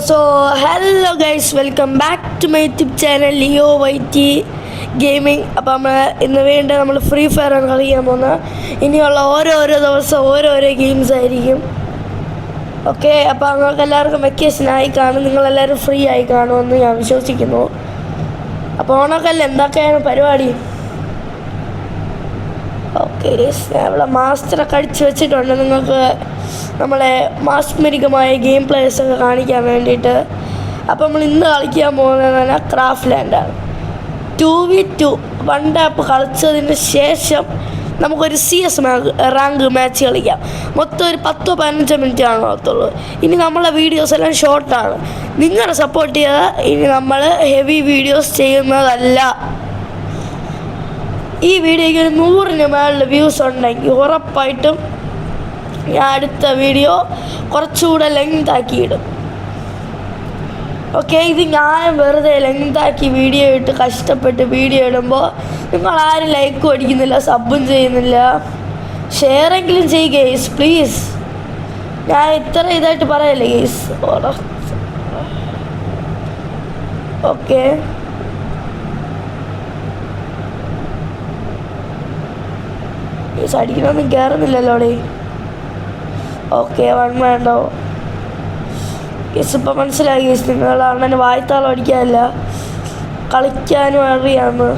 So hello guys, welcome back to my YouTube channel Leo YT Gaming. അപ്പോൾ നമ്മൾ free fire ആണ് കളിക്കാൻ പോകുന്നത്. ഇനിയുള്ള ഓരോ ദിവസം ഓരോ ഗെയിംസ് ആയിരിക്കും. ഓക്കെ, അപ്പോൾ നിങ്ങൾക്ക് എല്ലാവർക്കും വെക്കേഷൻ ആയി കാണും, നിങ്ങളെല്ലാവരും ഫ്രീ ആയി കാണുമെന്ന് ഞാൻ വിശ്വസിക്കുന്നു. അപ്പോൾ ഓണക്കല്ല എന്തൊക്കെയാണ് പരിപാടി? ഓക്കെ, ഞാൻ ഇവിടെ മാസ്റ്ററൊക്കെ അടിച്ച് വെച്ചിട്ടുണ്ട് നിങ്ങൾക്ക് നമ്മളെ മാസ്മരികമായ ഗെയിം പ്ലേസൊക്കെ കാണിക്കാൻ വേണ്ടിയിട്ട്. അപ്പോൾ നമ്മൾ ഇന്ന് കളിക്കാൻ പോകുന്നത് ക്രാഫ്റ്റ് ലാൻഡാണ്. 2v2 വൺ ടാപ്പ് കളിച്ചതിന് ശേഷം നമുക്കൊരു CS റാങ്ക് മാച്ച് കളിക്കാം. മൊത്തം ഒരു 10-15 മിനിറ്റ് കാണത്തുള്ളൂ. ഇനി നമ്മളെ വീഡിയോസ് എല്ലാം ഷോർട്ടാണ്. നിങ്ങളുടെ സപ്പോർട്ട് ചെയ്താൽ ഇനി നമ്മൾ ഹെവി വീഡിയോസ് ചെയ്യുന്നതല്ല. ഈ വീഡിയോയ്ക്ക് ഒരു 100ന് മേളിൽ വ്യൂസ് ഉണ്ടെങ്കിൽ ഉറപ്പായിട്ടും ഞാൻ അടുത്ത വീഡിയോ കുറച്ചുകൂടെ ലെങ്താക്കി ഇടും. ഓക്കെ, ഇത് ഞാൻ വെറുതെ ലെങ്താക്കി വീഡിയോ ഇട്ട് കഷ്ടപ്പെട്ട് വീഡിയോ ഇടുമ്പോൾ നിങ്ങളാരും ലൈക്കും അടിക്കുന്നില്ല, സബും ചെയ്യുന്നില്ല. ഷെയറെങ്കിലും ചെയ്യുക ഗെയ്സ്, പ്ലീസ്. ഞാൻ ഇത്ര ഇതായിട്ട് പറയല്ലേ ഗെയ്സ്. ഓക്കെ, ഗെയ്സ് അടിക്കണമൊന്നും കയറുന്നില്ലല്ലോ അവിടെ. ഓക്കെ, വൺ വേണ്ടോ ഗെയ്സ്? ഇപ്പം മനസ്സിലായി ഗെയ്സ്, നിങ്ങൾ അണ്ണന് വായ്ത്താളം അടിക്കാനില്ല, കളിക്കാനും അറിയാമെന്ന്.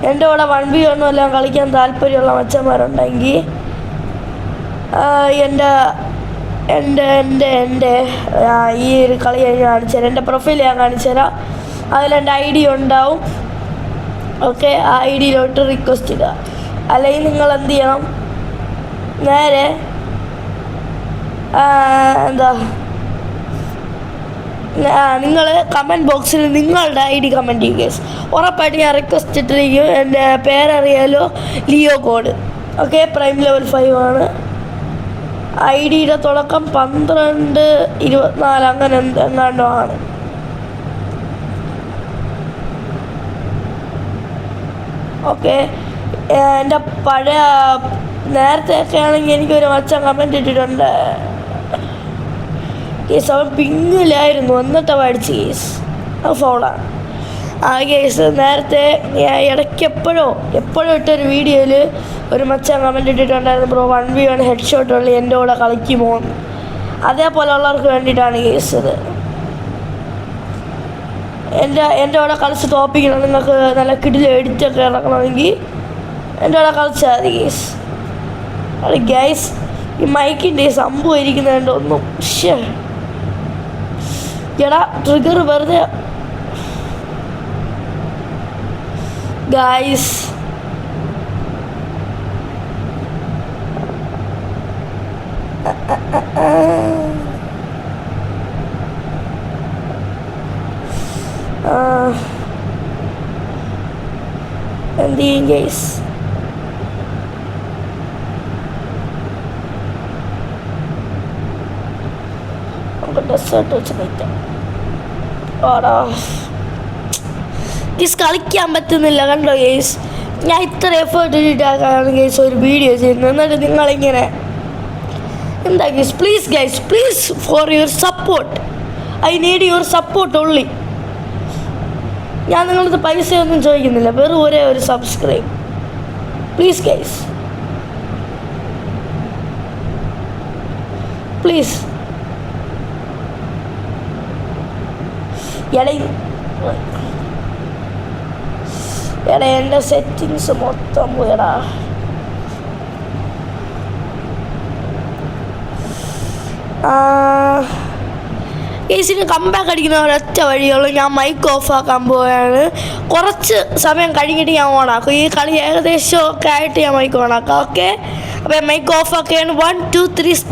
എൻ്റെ കൂടെ 1v1 എല്ലാം കളിക്കാൻ താല്പര്യമുള്ള മച്ചന്മാരുണ്ടെങ്കിൽ എൻ്റെ ഈ ഒരു കളി ഞാൻ കാണിച്ചു തരാം. എൻ്റെ പ്രൊഫൈൽ ഞാൻ കാണിച്ചു തരാം. അതിലെൻ്റെ ID ഉണ്ടാവും. ഓക്കെ, ആ IDയിലോട്ട് റിക്വസ്റ്റ് ഇടുക. അല്ലെങ്കിൽ നിങ്ങൾ എന്ത് ചെയ്യണം, നേരെ നിങ്ങൾ കമൻറ്റ് ബോക്സിൽ നിങ്ങളുടെ ID കമൻറ്റ് ചെയ്യുക. ഉറപ്പായിട്ട് ഞാൻ റിക്വസ്റ്റ് ഇട്ടിരിക്കും. എൻ്റെ പേരറിയാലോ, Leo code. Okay, prime level 5 ആണ്. IDയുടെ തുടക്കം 12-24 അങ്ങനെ എങ്ങാണ്ടോ ആണ്. ഓക്കെ, എൻ്റെ പഴയ നേരത്തെയൊക്കെ ആണെങ്കിൽ എനിക്കൊരു മച്ചൻ കമൻറ്റ് ഇട്ടിട്ടുണ്ട്. കേസ് അവൻ പിങ്ങിലായിരുന്നു, എന്നിട്ട് മേടിച്ച് കേസ് ഫോളാണ്. ആ കേസ് നേരത്തെ ഇടയ്ക്ക് എപ്പോഴും ഇട്ടൊരു വീഡിയോയിൽ ഒരു മച്ചൻ കമൻറ്റ് ഇട്ടിട്ടുണ്ടായിരുന്നു, ബ്രോ 1v1 ഹെഡ് ഷോട്ട് ഉള്ളി എൻ്റെ കൂടെ കളിക്കുമോ. അതേപോലെ ഉള്ളവർക്ക് വേണ്ടിയിട്ടാണ് കേസ് ഇത്. എൻ്റെ കൂടെ കളിച്ച് തോപ്പിക്കണം, നിങ്ങൾക്ക് നല്ല കിടിൽ എഡിറ്റൊക്കെ ഇറക്കണമെങ്കിൽ എൻ്റെ കൂടെ കളിച്ചാൽ മതി ഗേസ്. അത് ഗൈസ്, ഈ മൈക്കിൻ്റെ സംഭവം ഇരിക്കുന്നുണ്ട് ഒന്നും. എടാ ട്രിഗർ വെറുതെ ഗൈസ്. എന്ത് ചെയ്യും ഗൈസ്? ഡെസേർട്ട് വെച്ച് കഴിക്കാം. ഗേസ് കളിക്കാൻ പറ്റുന്നില്ല, കണ്ടോ ഗേസ്? ഞാൻ ഇത്ര എഫേർട്ട് ഇട്ടിട്ടാണ് ഗേസ് ഒരു വീഡിയോ ചെയ്യുന്നത്, എന്നിട്ട് നിങ്ങളിങ്ങനെ എന്താ guys? Please guys, please for your support. I need your support only. ഞാൻ നിങ്ങളത് പൈസയൊന്നും ചോദിക്കുന്നില്ല, വെറും ഒരേ ഒരു സബ്സ്ക്രൈബ് പ്ലീസ് ഗേസ്, പ്ലീസ്. എടാ എൻ്റെ സെറ്റിങ്സ് മൊത്തം പോയടാ. കേസിന് കംബാക്ക് അടിക്കുന്ന ഒരൊറ്റ വഴിയുള്ളൂ. ഞാൻ മൈക്ക് ഓഫ് ആക്കാൻ പോവുകയാണ്. കുറച്ച് സമയം കഴിഞ്ഞിട്ട് ഞാൻ ഓണാക്കും. ഈ കളി ഏകദേശം ഒക്കെ ആയിട്ട് ഞാൻ മൈക്ക് ഓണാക്കാം. ഓക്കെ, അപ്പോൾ മൈക്ക് ഓഫ് ആക്കുകയാണ്. 1 2 3.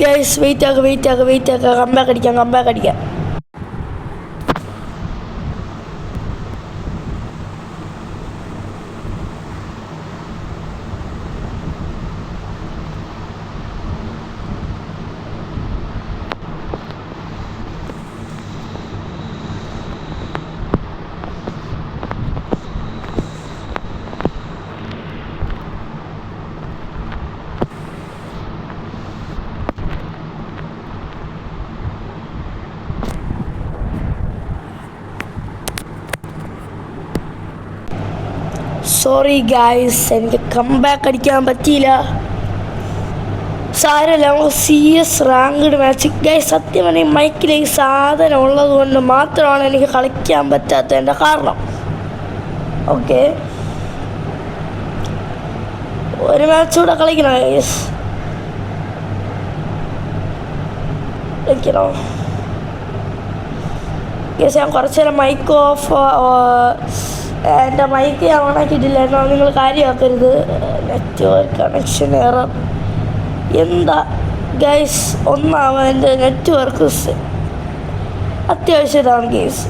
ഗൈസ് വെയിറ്റ് ആക്കുക. കംബാക്ക് അടിക്കാം. സോറി ഗായ്സ്, എനിക്ക് കംബാക്ക് അടിക്കാൻ പറ്റിയില്ല. സാരമില്ല, നമുക്ക് CS റാങ്ക്ഡ് മാച്ച്. ഗൈസ് സത്യം പറഞ്ഞാൽ മൈക്കിൽ ഈ സാധനം ഉള്ളത് കൊണ്ട് മാത്രമാണ് എനിക്ക് കളിക്കാൻ പറ്റാത്തതിൻ്റെ കാരണം. ഓക്കെ, ഒരു മാച്ച് കൂടെ കളിക്കണം ഗൈസ്. കളിക്കണോ ഗൈസ്? ഞാൻ കുറച്ച് നേരം മൈക്ക് ഓഫ്, എൻ്റെ മൈക്ക് ഞാൻ ഓണാക്കിയിട്ടില്ല. എന്നാൽ നിങ്ങൾ കാര്യമാക്കരുത്. നെറ്റ്വർക്ക് കണക്ഷൻ എറർ എന്താ ഗൈസ്? ഒന്നാമത് എൻ്റെ നെറ്റ്വർക്ക് അത്യാവശ്യം ഇതാണ് ഗൈസ്.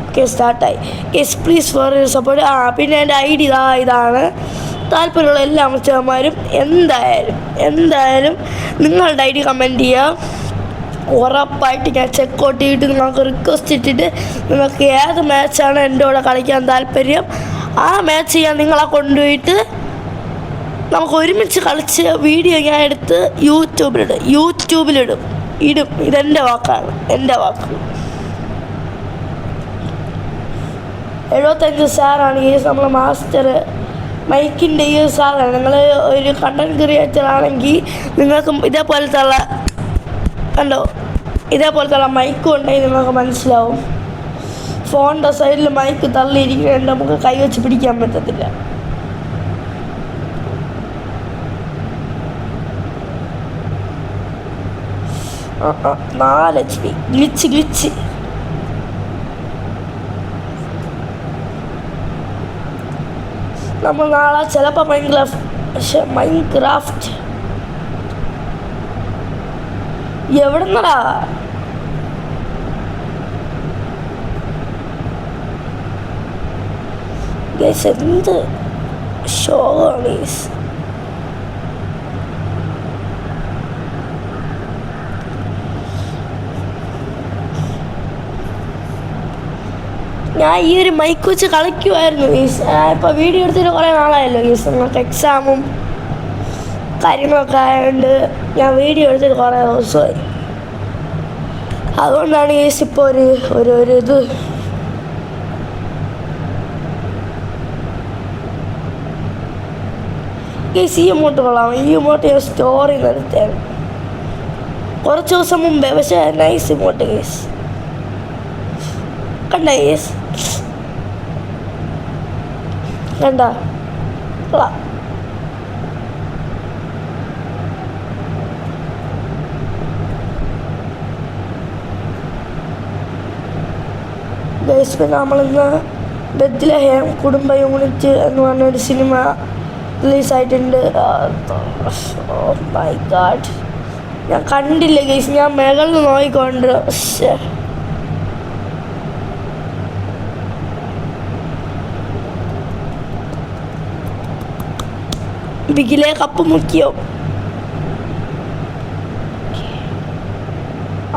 ഓക്കെ, സ്റ്റാർട്ടായി guys. Please for your support. പിന്നെ എൻ്റെ ID ഇതാണ്. താല്പര്യമുള്ള എല്ലാ അമ്മച്ചന്മാരും എന്തായാലും നിങ്ങളുടെ ID കമൻറ്റ് ചെയ്യുക. ഉറപ്പായിട്ട് ഞാൻ ചെക്കൗട്ട് ചെയ്തിട്ട് നിങ്ങൾക്ക് റിക്വസ്റ്റ് ഇട്ടിട്ട് നിങ്ങൾക്ക് ഏത് മാച്ചാണ് എൻ്റെ കൂടെ കളിക്കാൻ താല്പര്യം ആ മാച്ച് ഞാൻ നിങ്ങളെ കൊണ്ടുപോയിട്ട് നമുക്ക് ഒരുമിച്ച് കളിച്ച് വീഡിയോ ഞാൻ എടുത്ത് യൂട്യൂബിലിടും. ഇതെൻ്റെ വാക്കാണ്, എൻ്റെ വാക്ക്. 75 സ്റ്റാറാണ് കേസ് നമ്മൾ മാസ്റ്റർ മൈക്കിൻ്റെ ഈ സാറാണ്. നിങ്ങൾ ഒരു കണ്ടൻറ് ക്രിയേറ്റർ ആണെങ്കിൽ നിങ്ങൾക്ക് ഇതേപോലത്തെ മൈക്കും ഉണ്ടെങ്കിൽ നിങ്ങൾക്ക് മനസ്സിലാവും. ഫോണിൻ്റെ സൈഡിൽ മൈക്ക് തള്ളിയിരിക്കുന്നുണ്ട്, നമുക്ക് കൈ വെച്ച് പിടിക്കാൻ പറ്റത്തില്ല. ആ 4 HP ഗ്ലിച്ച്. നമ്മൾ നാളെ ചിലപ്പോൾ മൈൻക്രാഫ്റ്റ് എവിടുന്നടാ? ഗൈസ് എന്ത് ഷോ ആണ് ഗൈസ്. ഞാൻ ഈ ഒരു മൈക്ക് വെച്ച് കളിക്കുമായിരുന്നു ഗൈസ്. ഇപ്പോൾ വീഡിയോ എടുത്തിട്ട് കുറേ നാളായല്ലോ ഗൈസ്. നമുക്ക് എക്സാമും കാര്യങ്ങളൊക്കെ ആയതുകൊണ്ട് ഞാൻ വീഡിയോ എടുത്തിട്ട് കുറേ ദിവസമായി. അതുകൊണ്ടാണ് ഗൈസ് ഇപ്പോൾ ഒരു ഇത് ഗൈസ്. ഈ ഇമോട്ട് കൊള്ളാം. ഈ ഇമോട്ട് ഞാൻ സ്റ്റോറി നിർത്തിയാണ് കുറച്ച് ദിവസം മുമ്പേ. പക്ഷേ നൈസ് ഇമോട്ട് ഗൈസ്. കണ്ട ഗൈസ്, കണ്ട കൊള്ളാം. ഗൈസ് പിന്നെ നമ്മളിന്ന് ബെത്ലഹേം കുടുംബ യൂണിറ്റ് എന്ന് പറഞ്ഞൊരു സിനിമ റിലീസായിട്ടുണ്ട്. ഓ മൈ ഗാഡ്, ഞാൻ കണ്ടില്ല ഗൈസ്. ഞാൻ മേകളിൽ നോക്കിക്കൊണ്ട് ബിഗിലെ കപ്പ് മുക്കിയോ?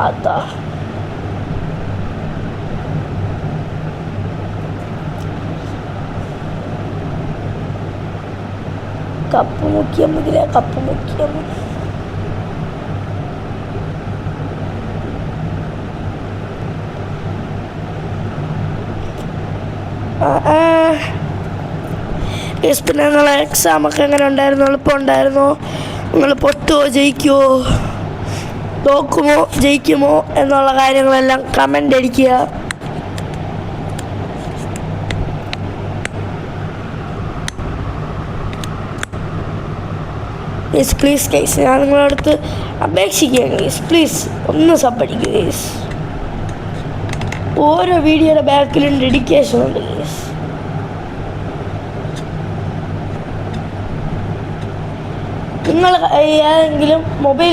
അതാ കപ്പ് മുക്കിയം, ബിഗിലെ കപ്പ് മുക്കിയം. പിന്നെ നിങ്ങളെ എക്സാമൊക്കെ എങ്ങനെ ഉണ്ടായിരുന്നു? എളുപ്പമുണ്ടായിരുന്നോ? നിങ്ങൾ പൊട്ടുമോ ജയിക്കുമോ തോക്കുമോ ജയിക്കുമോ എന്നുള്ള കാര്യങ്ങളെല്ലാം കമൻ്റ് അടിക്കുക. പ്ലീസ് ഗൈസ്, ഞാൻ നിങ്ങളുടെ അടുത്ത് അപേക്ഷിക്കുകയാണ് ഗൈസ്. പ്ലീസ് ഒന്ന് സബ്ബടിക്കുക ഗൈസ്. ഓരോ വീഡിയോയുടെ ബാക്കിലും ഡെഡിക്കേഷൻ ഉണ്ട് ഗൈസ്. നിങ്ങൾ ഏതെങ്കിലും മൊബൈൽ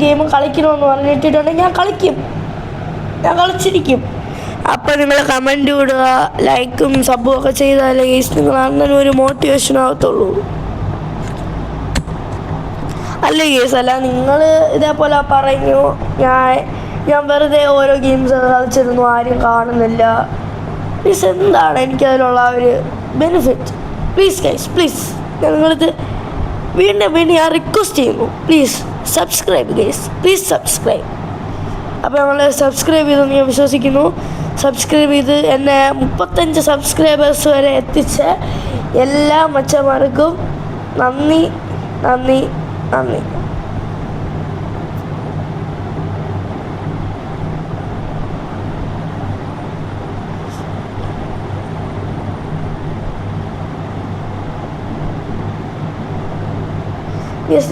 ഗെയിം കളിക്കണമെന്ന് പറഞ്ഞിട്ടുണ്ടെങ്കിൽ ഞാൻ കളിച്ചിരിക്കും. അപ്പോൾ നിങ്ങൾ കമൻറ്റ് വിടുക, ലൈക്കും സബും ഒക്കെ ചെയ്താലേ ഗൈസ് നിങ്ങൾ അങ്ങനെ ഒരു മോട്ടിവേഷൻ ആകത്തുള്ളൂ. അല്ലേ ഗൈസ്? അല്ല നിങ്ങൾ ഇതേപോലെ പറഞ്ഞു ഞാൻ വെറുതെ ഓരോ ഗെയിംസ് കളിച്ചിരുന്നു, ആരും കാണുന്നില്ല. പ്ലീസ് എന്താണ് എനിക്കതിലുള്ള ഒരു ബെനിഫിറ്റ്? പ്ലീസ് ഗൈസ്, പ്ലീസ് നിങ്ങളിത് വീണ്ടും ഞാൻ റിക്വസ്റ്റ് ചെയ്യുന്നു. Please subscribe guys, please subscribe. അപ്പോൾ ഞങ്ങൾ സബ്സ്ക്രൈബ് ചെയ്തെന്ന് ഞാൻ വിശ്വസിക്കുന്നു. സബ്സ്ക്രൈബ് ചെയ്ത് എന്നെ 35 സബ്സ്ക്രൈബേഴ്സ് വരെ എത്തിച്ച എല്ലാ മച്ചന്മാർക്കും നന്ദി നന്ദി നന്ദി.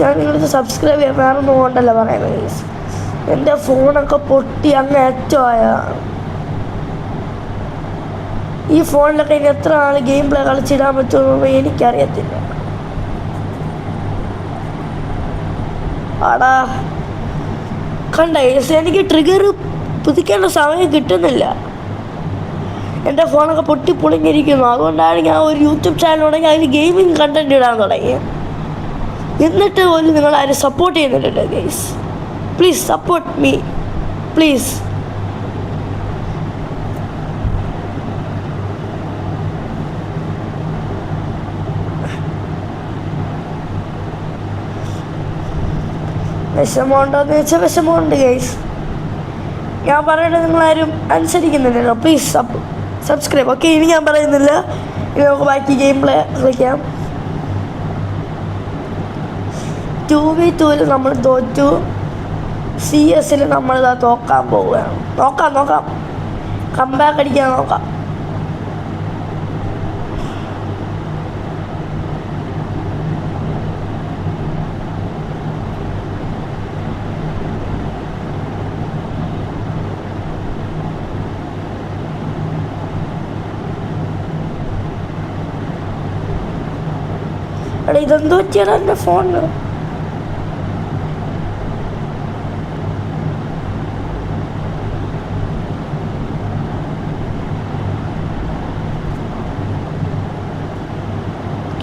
ഞാൻ നിങ്ങളിത് സബ്സ്ക്രൈബ് ചെയ്യാൻ വേറൊന്നും കൊണ്ടല്ല പറയുന്നത് ഗൈസ്. എൻ്റെ ഫോണൊക്കെ പൊട്ടി അങ്ങ് ഏറ്റവും ഈ ഫോണിലൊക്കെ ഇനി എത്ര നാൾ ഗെയിം പ്ലേ കളിച്ചിടാൻ പറ്റുമെന്ന് എനിക്കറിയത്തില്ല. ആടാ കണ്ട ഗൈസ്, എനിക്ക് ട്രിഗർ പുതുക്കേണ്ട സമയം കിട്ടുന്നില്ല. എൻ്റെ ഫോണൊക്കെ പൊട്ടി പൊളിഞ്ഞിരിക്കുന്നു. അതുകൊണ്ടാണ് ഞാൻ ഒരു യൂട്യൂബ് ചാനൽ തുടങ്ങി അതിൽ ഗെയിമിങ് കണ്ടന്റ് ഇടാൻ തുടങ്ങിയത്. എന്നിട്ട് പോലും നിങ്ങൾ ആരും സപ്പോർട്ട് ചെയ്യുന്നുണ്ട് guys. Please support me please. വിഷമമുണ്ടോയെന്ന് ചോദിച്ചാൽ വിഷമമുണ്ട് ഗൈസ്. ഞാൻ പറയുന്നത് നിങ്ങളാരും അനുസരിക്കുന്നില്ലല്ലോ. Please subscribe. ഓക്കെ, ഇനി ഞാൻ പറയുന്നില്ല. ഇനി നമുക്ക് ബാക്കി ഗെയിം പ്ലേ കളിക്കാം. 2v2 നമ്മൾ തോറ്റു. CS നമ്മളിതാ തോക്കാൻ പോവുകയാണ്. നോക്കാം കംബാക്ക് അടിക്കാൻ നോക്കാം. എടാ ഇതെന്തോ പറ്റിയാണ് എൻ്റെ ഫോണിന്.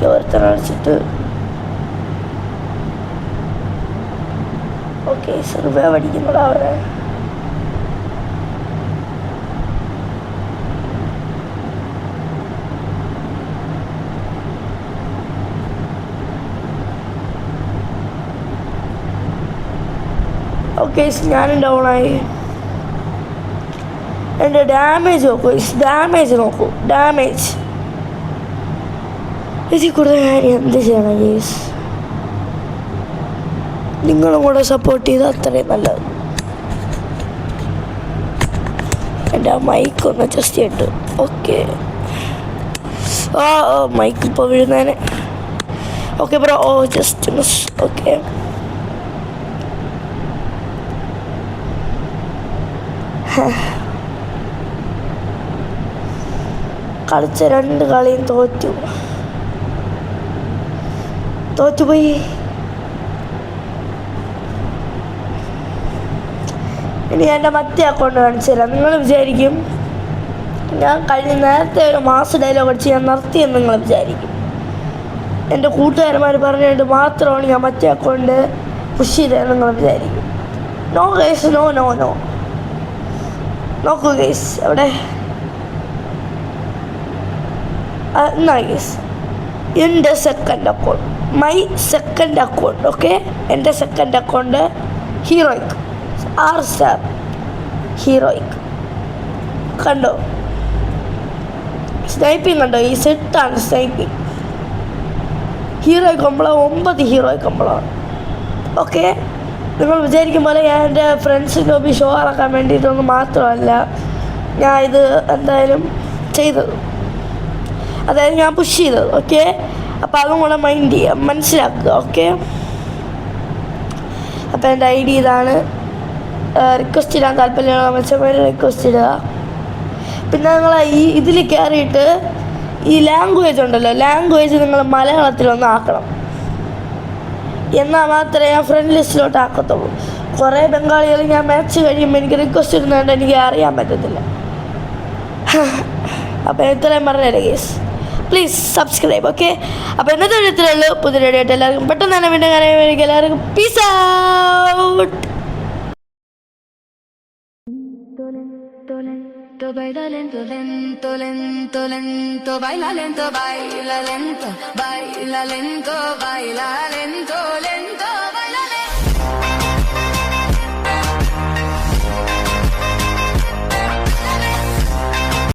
ഒരുത്തനടിച്ചിട്ട് ഓക്കെ സർവേ പഠിക്കുന്നതാ അവരെ. ഓക്കെ ഞാനും ഡൗണായി. എൻ്റെ ഡാമേജ് നോക്കൂ. ഡാമേജ് ഇതിൽ കൂടുതൽ ഞാൻ എന്ത് ചെയ്യണം ഗേസ്? നിങ്ങളും കൂടെ സപ്പോർട്ട് ചെയ്താൽ അത്രയും നല്ലത്. എൻ്റെ ആ മൈക്കൊന്ന് അഡ്ജസ്റ്റ് ചെയ്തിട്ട്. ഓക്കെ മൈക്ക് ഇപ്പോൾ വീഴുന്നേനെ. Okay bro. Just miss. Okay കളിച്ച 2 കളിയും തോറ്റുപോയി. ഇനി എൻ്റെ മറ്റേ അക്കൗണ്ട് കാണിച്ചു തരാം. നിങ്ങൾ വിചാരിക്കും ഞാൻ നേരത്തെ ഒരു മാസ് ഡയലോഗ് അടിച്ച് ഞാൻ നിർത്തിയെന്ന് നിങ്ങൾ വിചാരിക്കും. എൻ്റെ കൂട്ടുകാരന്മാർ പറഞ്ഞിട്ട് മാത്രമാണ് ഞാൻ മറ്റേ അക്കൗണ്ട് പുഷ് ചെയ്തതെന്ന് നിങ്ങൾ വിചാരിക്കും. No guys, no. നോക്കൂ ഗൈസ് അവിടെ എന്നാ ഗൈസ് എൻ്റെ second account, my second account. Okay, എൻ്റെ second account heroic R* heroic. കണ്ടോ സ്നൈപ്പിങ് കണ്ടോ? ഈ സെറ്റാണ് സ്നൈപ്പിങ്. ഹീറോയിക് കമ്പളം 9 ഹീറോയിക് കമ്പളമാണ്. ഓക്കെ, നിങ്ങൾ വിചാരിക്കും പോലെ ഞാൻ എൻ്റെ ഫ്രണ്ട്സിൻ്റെ ഒബി ഷോ ഇറക്കാൻ വേണ്ടിയിട്ടൊന്നും മാത്രമല്ല ഞാൻ ഇത് എന്തായാലും ചെയ്തത്, അതായത് ഞാൻ പുഷ് ചെയ്തത്. ഓക്കെ, അപ്പോൾ അതും കൂടെ മൈൻഡ് ചെയ്യുക, മനസ്സിലാക്കുക. ഓക്കെ, അപ്പോൾ എൻ്റെ ID ഇതാണ്. റിക്വസ്റ്റ് ഇടാൻ താല്പര്യമുള്ള മെച്ചമായിട്ട് റിക്വസ്റ്റ് ഇടുക. പിന്നെ നിങ്ങൾ ഇതിൽ കയറിയിട്ട് ഈ ലാംഗ്വേജ് ഉണ്ടല്ലോ, ലാംഗ്വേജ് നിങ്ങൾ മലയാളത്തിലൊന്ന് ആക്കണം. എന്നാൽ മാത്രമേ ഞാൻ ഫ്രണ്ട് ലിസ്റ്റിലോട്ട് ആക്കത്തുള്ളൂ. കുറേ ബംഗാളികൾ ഞാൻ മാച്ച് കഴിയുമ്പോൾ എനിക്ക് റിക്വസ്റ്റ് ഇടുന്നതുകൊണ്ട് എനിക്ക് അറിയാൻ പറ്റത്തില്ല. അപ്പോൾ ഇത്രയും പറഞ്ഞേരെ ഗേസ്, പ്ലീസ് സബ്സ്ക്രൈബ്. ഓക്കെ, അപ്പോൾ ഇന്നത്തെ വീഡിയോത്തിലുള്ളൂ. പുതിയ വീഡിയോ ആയിട്ട് എല്ലാവർക്കും പെട്ടെന്ന് തന്നെ വീണ്ടും കാണാൻ എല്ലാവർക്കും peace out. Baila lento, lento, lento, lento, baila lento, baila lento, baila lento, baila.